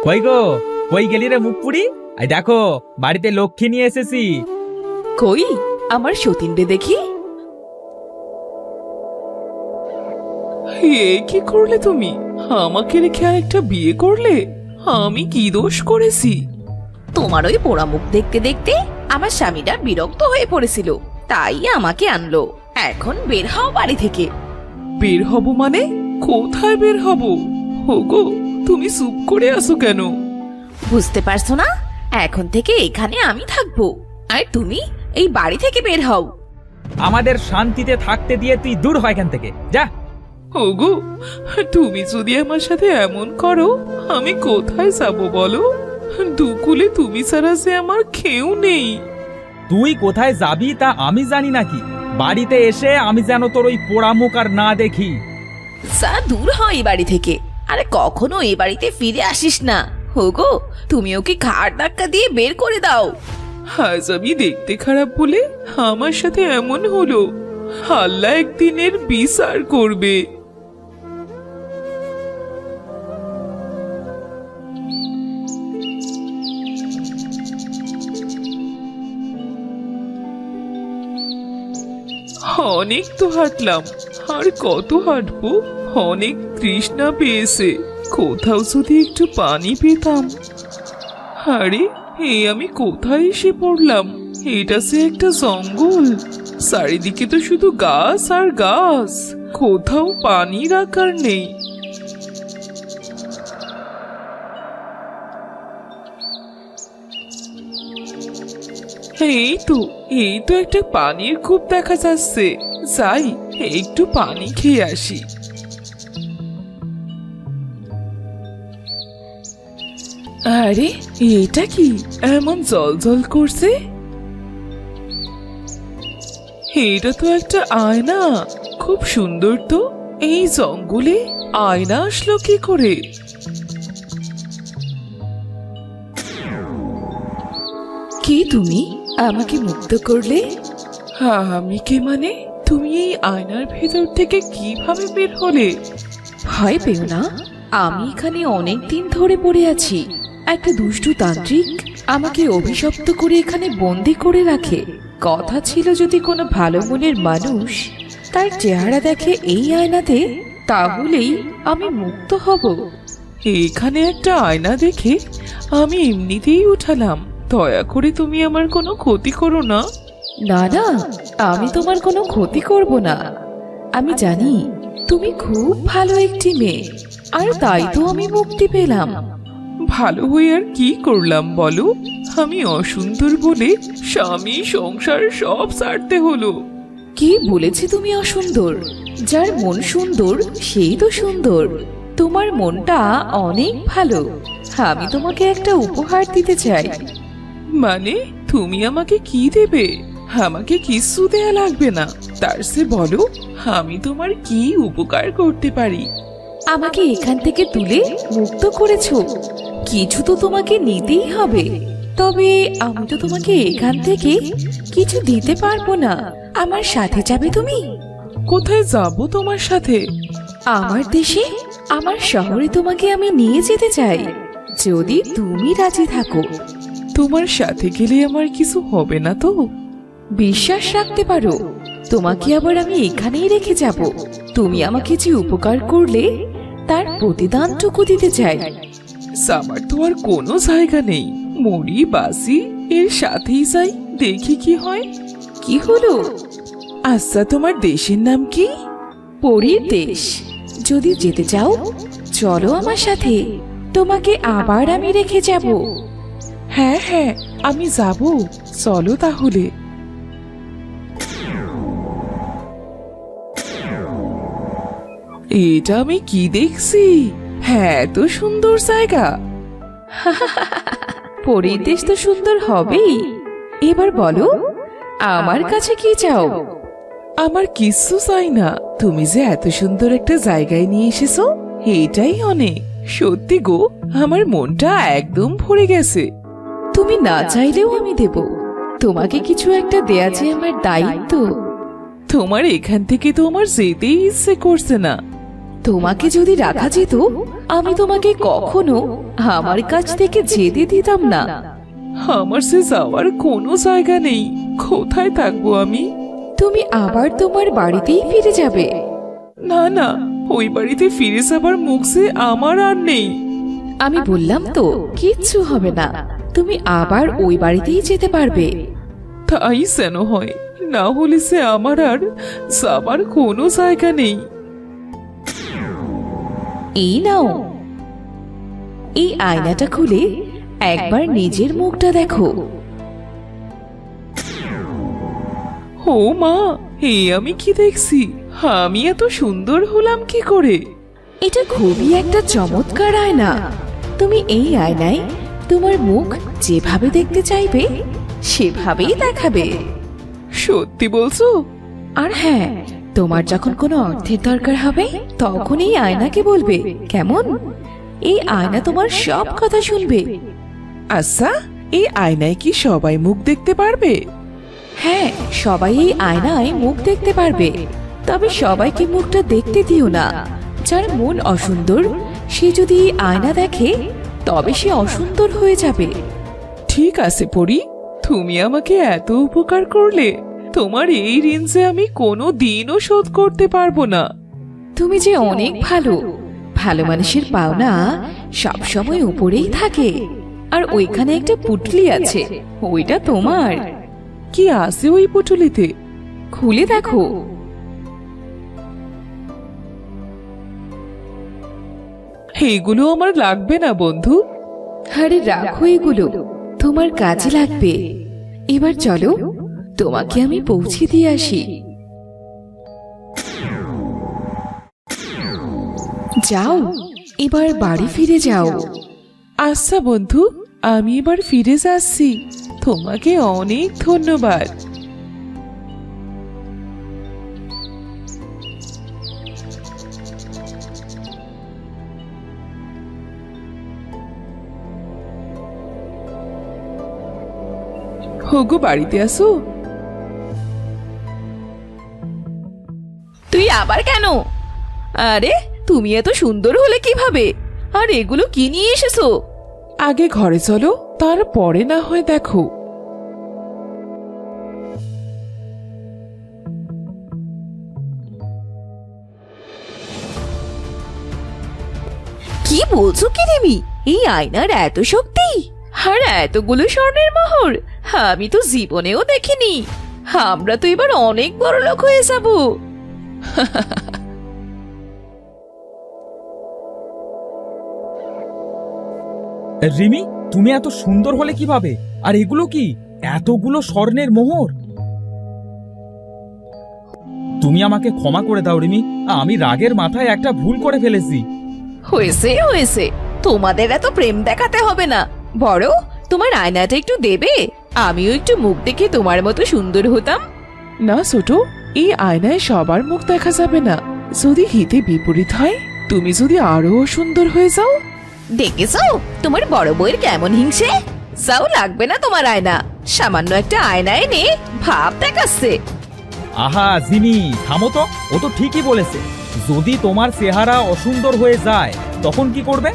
কই গো, কই গেলি রে মুখ পুরি? এই দেখো, বাড়িতে লক্ষ্মী নিয়ে এসেছি। কই আমার সতীন রে দেখি। এ কি করলে তুমি? আমাকে রেখে আরেকটা বিয়ে করলে? আমি কি দোষ করেছি? তোমার ওই পোড়া মুখ দেখতে দেখতে আমার স্বামীটা বিরক্ত হয়ে পড়েছিল, তাই আমাকে আনলো। এখন বের হও বাড়ি থেকে। বের হব মানে? কোথায় বের হব? ওগো, তুমি চুপ করে আছো কেন? বুঝতে পারছো না? এখন থেকে এখানে আমি থাকবো, আর তুমি এই বাড়ি থেকে বের হও। আমাদের শান্তিতে থাকতে দিয়ে তুই দূর হয় এখান থেকে, যা। ওগো, তুমি যদি আমার সাথে এমন করো, আমি কোথায় যাব বলো? দুকুলে তুমি ছাড়া যে আমার কেউ নেই। তুই কোথায় যাবি তা আমি জানি নাকি? বাড়িতে এসে আমি যেন তোর ওই পোড়া মুখ আর না দেখি। যা দূর হও এই বাড়ি থেকে, আরে কখনো এই বাড়িতে ফিরে আসিস না। হোগো, তুমি ওকে ঘাড় ধাক্কা দিয়ে বের করে দাও। আজ আমি দেখতে খারাপ বলে আমার সাথে এমন হলো। আল্লাহ একদিনের বিচার করবে। অনেক তো হাঁটলাম, আর কত হাঁটবো? অনেক তৃষ্ণা পেয়েছে, কোথাও যদি একটু পানি পেতাম। আরে, আমি কোথায় এসে পড়লাম? এটা সে একটা জঙ্গল। চারিদিকে তো শুধু গাছ আর গাছ, কোথাও পানির আকার নেই। এই তো একটা পানির কূপ দেখা যাচ্ছে। যাই, একটু পানি খেয়ে আসি। আরে, এটা কি এমন জল জল করছে? এটা তো একটা আয়না। খুব সুন্দর তো। এই জঙ্গলে আয়না আসলো কি করে? কি তুমি আমাকে মুক্ত করলে? আমি কে মানে? তুমি এই আয়নার ভেতর থেকে কিভাবে বের হলে? ভয় পেও না, আমি এখানে অনেক দিন ধরে পড়ে আছি। একটা দুষ্টু তান্ত্রিক আমাকে অভিশপ্ত করে এখানে বন্দি করে রাখে। কথা ছিল যদি কোনো ভালো মনের মানুষ তার চেহারা দেখে এই আয়নাতে, তাহলেই আমি মুক্ত হব। এখানে একটা আয়না দেখে আমি এমনিতেই উঠালাম। দয়া করে তুমি আমার কোনো ক্ষতি করো না। না না, আমি তোমার কোনো ক্ষতি করব না। আমি জানি তুমি খুব ভালো একটি মেয়ে, আর তাই তো আমি মুক্তি পেলাম। ভালো হয়ে আর কি করলাম বলো? আমি অসুন্দর বলে স্বামী সংসার সব ছাড়তে হলো। কি বলেছি তুমি অসুন্দর? যার মন সুন্দর সেই তো সুন্দর। তোমার মনটা অনেক ভালো। আমি তোমাকে একটা উপহার দিতে চাই। মানে, তুমি আমাকে কি দেবে? আমাকে কিছু দেয়া লাগবে না। তার সে বলো, আমি তোমার কি উপকার করতে পারি? আমাকে এখান থেকে তুলে মুক্ত করেছো, কিছু তো তোমাকে নিতেই হবে। তবে আমি তো তোমাকে এখান থেকে কিছু দিতে পারবো না। আমার সাথে যাবে তুমি? কোথায় যাব তোমার সাথে? আমার দেশে, আমার শহরে তোমাকে আমি নিয়ে যেতে চাই, যদি তুমি রাজি থাকো। তোমার সাথে গেলে আমার কিছু হবে না তো? বিশ্বাস রাখতে পারো, তোমাকে আবার আমি এখানেই রেখে যাব। তুমি আমাকে যে উপকার করলে তার প্রতিদানটুকু দিতে চাই। আমার তো আর কোনো জায়গা নেই। মরি বাসি এর সাথেই যাই, দেখি কি হয়। কি হলো? আচ্ছা, তোমার দেশের নাম কি? পরীর দেশ। যদি যেতে চাও চলো আমার সাথে, তোমাকে আবার আমি রেখে যাব। হ্যাঁ হ্যাঁ, আমি যাব, চলো তাহলে। এটা আমি কি দেখছি? হ্যাঁ, এত সুন্দর জায়গা। পরীর দেশ তো সুন্দর হবেই। এবার বলো, আমার কাছে কি চাও? আমার কিচ্ছু চাই না। তুমি যে এত সুন্দর একটা জায়গায় নিয়ে এসেছো, এটাই অনেক। সত্যি গো, আমার মনটা একদম ভরে গেছে। তুমি না চাইলেও আমি দেব। তোমাকে কিছু একটা দেয়া যে আমার দায়িত্ব। তোমার এখান থেকে তো আমার যেতেই ইচ্ছে করছে না। তোমাকে যদি রাখা যেত, আমি তোমাকে কখনো আমার কাছ থেকে যেতে দিতাম না। আমার সে যাওয়ার কোনো জায়গা নেই। কোথায় থাকবো আমি? তুমি আবার তোমার বাড়িতেই ফিরে যাবে। না না, ওই বাড়িতে ফিরে যাবার মুখ যে আমার আর নেই। আমি বললাম তো, কিচ্ছু হবে না, তুমি আবার ওই বাড়িতেই যেতে পারবে। তাই যেন হয়, না হলে সে আমার আর যাবার কোনো জায়গা নেই। এই নাও, এই আয়নাটা খুলে একবার নিজের মুখটা দেখো। ও মা, আমি কি দেখছি? আমি এত সুন্দর হলাম কি করে? এটা খুবই একটা চমৎকার আয়না। তুমি এই আয়নায় তোমার মুখ যেভাবে দেখতে চাইবে সেভাবেই দেখাবে। সত্যি বলছো? আর হ্যাঁ, তোমার যখন কোনো অর্থের দরকার হবে তখন এই আয়নাকে বলবে, কেমন? এই আয়না তোমার সব কথা শুনবে। আচ্ছা, এই আয়নায় কি সবাই মুখ দেখতে পারবে? হ্যাঁ, সবাই এই আয়নায় মুখ দেখতে পারবে, তবে সবাইকে মুখটা দেখতে দিও না। যার মন অসুন্দর সে যদি এই আয়না দেখে তবে সে অসুন্দর হয়ে যাবে। ঠিক আছে পরি, তুমি আমাকে এত উপকার করলে, তোমার এই ঋণ যে আমি কোনো দিনও শোধ করতে পারবো না। তুমি যে অনেক ভালো। ভালো মানুষের পাওনা সবসময় উপরেই থাকে। আর ওইখানে একটা পুটলি আছে, ওইটা তোমার। কি আছে ওই পুটুলিতে? খুলে দেখো। এইগুলো আমার লাগবে না বন্ধু। আরে রাখো, এগুলো তোমার কাজে লাগবে। এবার চলো, তোমাকে আমি পৌঁছে দিয়ে আসি। যাও, এবার বাড়ি ফিরে যাও। আচ্ছা বন্ধু, আমি এবার ফিরে যাচ্ছি। তোমাকে অনেক ধন্যবাদ। হোগো, বাড়িতে আসো। তুই আবার কেন? আরে তুমি এত সুন্দর হলে কিভাবে? আর এগুলো কি নিয়ে এসেছো? আগে ঘরে চলো, তারপরে না হয় দেখো। কি বলছো কি রিমি? এই আয়নার এত শক্তি আর এতগুলো স্বর্ণের মোহর আমি তো জীবনেও দেখিনি। আমরা তো এবার অনেক বড় লোক হয়ে যাব। রিমি, তুমি এত সুন্দর হলে কিভাবে? আর এগুলো কি? এতগুলো স্বর্ণের মোহর? তুমি আমাকে ক্ষমা করে দাও রিমি, আমি রাগের মাথায় একটা ভুল করে ফেলেছি। হয়েছে হয়েছে, তোমাদের এত প্রেম দেখাতে হবে না। বড়, তোমার আয়নাটা একটু দেবে? আমিও একটু মুখ দেখে তোমার মতো সুন্দর হতাম। না ছোট, এই আয়নায় সবার মুখ দেখা যাবে না। যদি হিতে বিপরীত হয়, তুমি যদি আরো সুন্দর হয়ে যাও। দেখেছো তোমার বড় বউয়ের কেমন হিংসে? যাও, লাগবে না তোমার আয়না। সামান্য একটা আয়না এনে ভাব দেখাচ্ছে। আহা জিমি, থামো তো। ও তো ঠিকই বলেছে। যদি তোমার চেহারা অসুন্দর হয়ে যায় তখন কি করবে?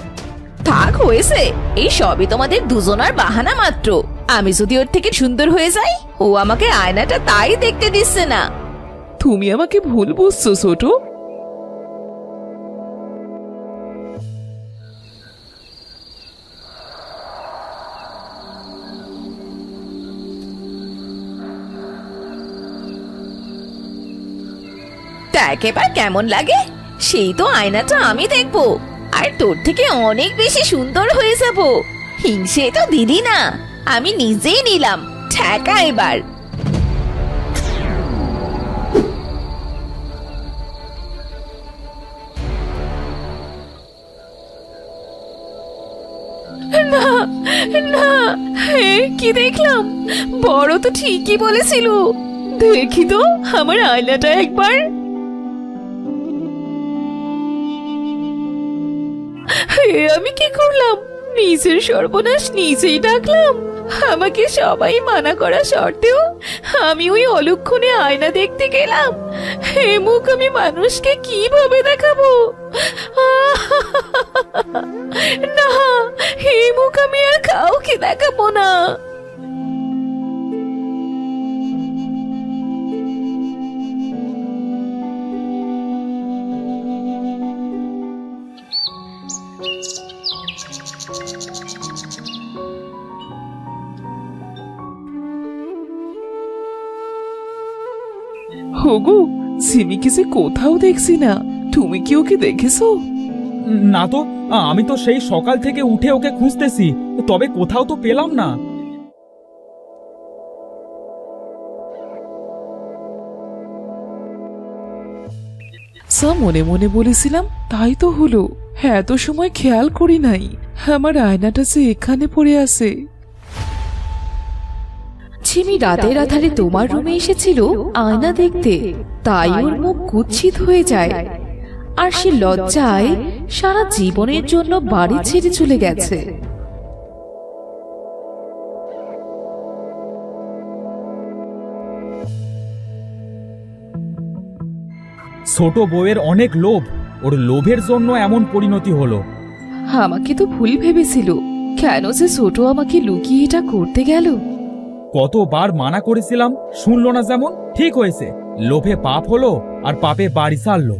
থাক, হয়েছে। এই সবই তোমাদের দুজনার বাহানা মাত্র। আমি যদি ওর থেকে সুন্দর হয়ে যাই, ও আমাকে আয়নাটা তাই দেখতে দিচ্ছে না। তুমি আমাকে ভুল বুঝছো ছোট। দেখ এবার কেমন লাগে। সেই তো আয়নাটা আমি দেখবো, আর তোর থেকে অনেক বেশি সুন্দর হয়ে যাব। হিংসে তো দিদি না, আমি নিজেই নিলাম। ঠেকা এবার। না না, কি দেখলাম? বড় তো ঠিকই বলেছিল। দেখি তো আমার আয়নাটা একবার। আমি কি করলাম? নিজের সর্বনাশ নিজেই ডাকলাম। আমাকে সবাই মানা করা সত্ত্বেও আমি ওই অলক্ষণে আয়না দেখতে গেলাম। হে মুখ আমি মানুষকে কিভাবে দেখাবো? না, এই মুখ আমি আর কাউকে দেখাবো না। হগু, সিমিকে যে কোথাও দেখছি না, তুমি কি ওকে দেখেছো? না তো, আমি তো সেই সকাল থেকে উঠে ওকে খুঁজতেছি, তবে কোথাও তো পেলাম না। যা মনে মনে বলেছিলাম তাই তো হলো। হ্যাঁ, এত সময় খেয়াল করি নাই আমার আয়নাটা যে এখানে পড়ে আছে। ঝিমি রাতের আধারে তোমার রুমে এসেছিল আয়না দেখতে, তাই ওর মুখ কুৎসিত হয়ে যায়, আর সে লজ্জায় সারা জীবনের জন্য বাড়ি ছেড়ে চলে গেছে। ছোট বউয়ের অনেক লোভ, ওর লোভের জন্য এমন পরিণতি হলো। আমাকে তো ভুল ভেবেছিল, কেন যে ছোট আমাকে লুকিয়ে এটা করতে গেল। কতবার মানা করেছিলাম, শুনলো না যেমন। ঠিক হয়েছে, লোভে পাপ হলো আর পাপে বাড়ি ছাড়লো।